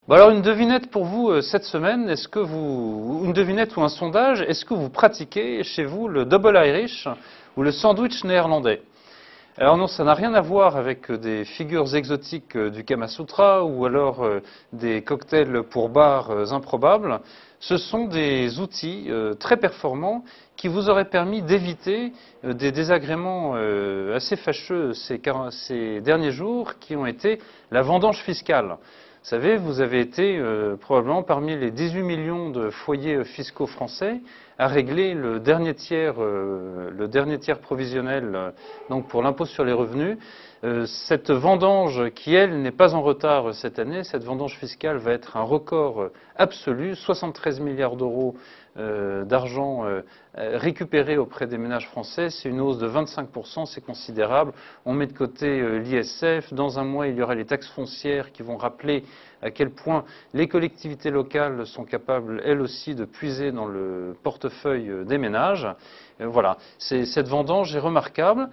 Bon alors une devinette pour vous cette semaine, une devinette ou un sondage, est-ce que vous pratiquez chez vous le double Irish ou le sandwich néerlandais? Alors non, ça n'a rien à voir avec des figures exotiques du Kama Sutra ou alors des cocktails pour bars improbables. Ce sont des outils très performants qui vous auraient permis d'éviter des désagréments assez fâcheux ces derniers jours qui ont été la vendange fiscale. Vous savez, vous avez été probablement parmi les 18 millions de foyers fiscaux français à régler le dernier tiers provisionnel donc pour l'impôt sur les revenus. Cette vendange qui, elle, n'est pas en retard cette année, cette vendange fiscale va être un record absolu, 73 milliards d'euros d'argent récupéré auprès des ménages français. C'est une hausse de 25%, c'est considérable. On met de côté l'ISF. Dans un mois, il y aura les taxes foncières qui vont rappeler à quel point les collectivités locales sont capables, elles aussi, de puiser dans le portefeuille des ménages. Voilà, cette vendange est remarquable.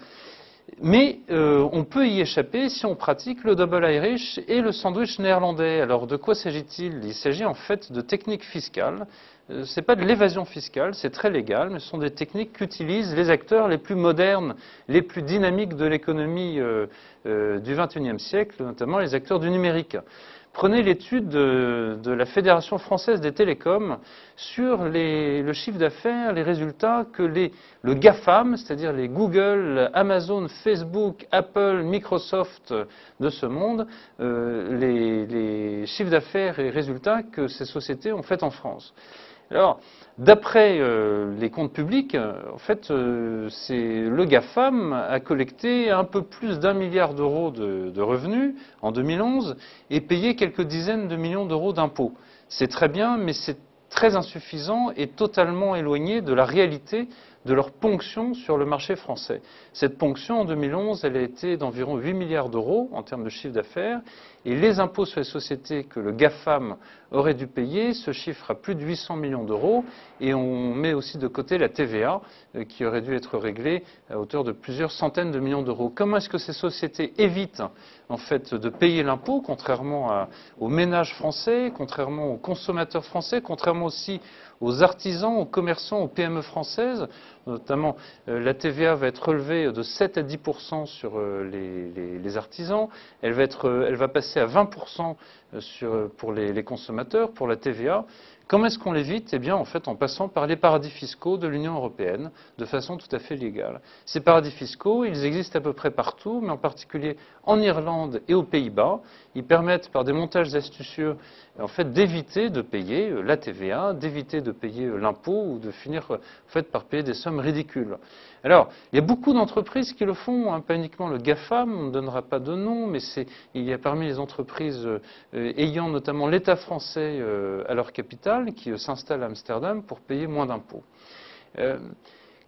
Mais on peut y échapper si on pratique le double Irish et le sandwich néerlandais. Alors de quoi s'agit-il? Il s'agit en fait de techniques fiscales. Ce n'est pas de l'évasion fiscale, c'est très légal, mais ce sont des techniques qu'utilisent les acteurs les plus modernes, les plus dynamiques de l'économie du XXIe siècle, notamment les acteurs du numérique. Prenez l'étude de la Fédération française des télécoms sur le chiffre d'affaires, les résultats que le GAFAM, c'est-à-dire les Google, Amazon, Facebook, Apple, Microsoft de ce monde, les chiffres d'affaires et résultats que ces sociétés ont fait en France. Alors, d'après les comptes publics, en fait, le GAFAM a collecté un peu plus d'1 milliard d'euros de revenus en 2011 et payé quelques dizaines de millions d'euros d'impôts. C'est très bien, mais c'est très insuffisant et totalement éloigné de la réalité de leur ponction sur le marché français. Cette ponction, en 2011, elle a été d'environ 8 milliards d'euros en termes de chiffre d'affaires, et les impôts sur les sociétés que le GAFAM aurait dû payer se chiffrent à plus de 800 millions d'euros, et on met aussi de côté la TVA, qui aurait dû être réglée à hauteur de plusieurs centaines de millions d'euros. Comment est-ce que ces sociétés évitent, en fait, de payer l'impôt, contrairement aux ménages français, contrairement aux consommateurs français, contrairement aussi aux artisans, aux commerçants, aux PME françaises? Notamment, la TVA va être relevée de 7 à 10% sur les artisans. Elle va passer à 20% pour les consommateurs, pour la TVA. Comment est-ce qu'on l'évite? Eh bien, en fait, en passant par les paradis fiscaux de l'Union européenne, de façon tout à fait légale. Ces paradis fiscaux, ils existent à peu près partout, mais en particulier en Irlande et aux Pays-Bas. Ils permettent, par des montages astucieux, en fait, d'éviter de payer la TVA, d'éviter de payer l'impôt ou de finir, en fait, par payer des sommes ridicules. Alors, il y a beaucoup d'entreprises qui le font, hein, pas uniquement le GAFAM, on ne donnera pas de nom, mais il y a parmi les entreprises ayant notamment l'État français à leur capital qui s'installent à Amsterdam pour payer moins d'impôts.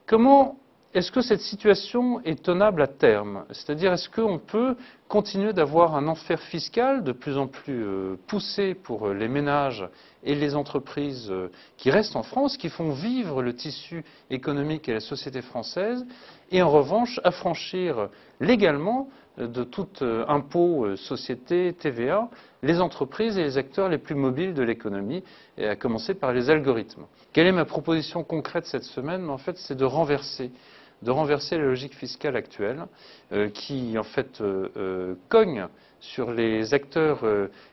Comment est-ce que cette situation est tenable à terme? C'est-à-dire, est-ce qu'on peut continuer d'avoir un enfer fiscal de plus en plus poussé pour les ménages et les entreprises qui restent en France, qui font vivre le tissu économique et la société française, et en revanche affranchir légalement de tout impôt, société, TVA, les entreprises et les acteurs les plus mobiles de l'économie, et à commencer par les algorithmes? Quelle est ma proposition concrète cette semaine? En fait, c'est de renverser la logique fiscale actuelle qui, en fait, cogne sur les acteurs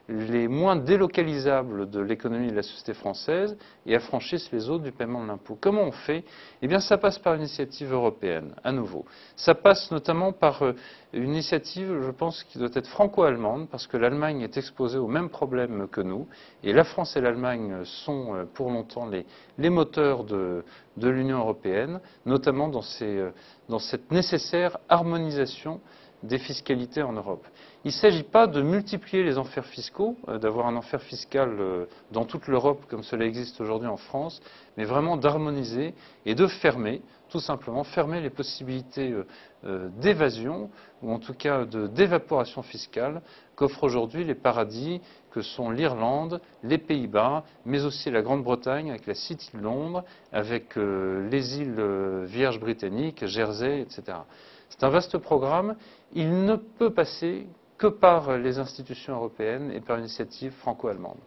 les moins délocalisables de l'économie et de la société française et affranchissent les autres du paiement de l'impôt. Comment on fait? Eh bien, ça passe par une initiative européenne, à nouveau. Ça passe notamment par une initiative, je pense, qui doit être franco-allemande, parce que l'Allemagne est exposée aux mêmes problèmes que nous, et la France et l'Allemagne sont pour longtemps les moteurs de l'Union européenne, notamment dans cette nécessaire harmonisation des fiscalités en Europe. Il ne s'agit pas de multiplier les enfers fiscaux, d'avoir un enfer fiscal dans toute l'Europe comme cela existe aujourd'hui en France, mais vraiment d'harmoniser et de fermer, tout simplement fermer les possibilités d'évasion, ou en tout cas d'évaporation fiscale qu'offrent aujourd'hui les paradis que sont l'Irlande, les Pays-Bas, mais aussi la Grande-Bretagne avec la City de Londres, avec les îles Vierges britanniques, Jersey, etc. C'est un vaste programme. Il ne peut passer que par les institutions européennes et par l'initiative franco-allemande.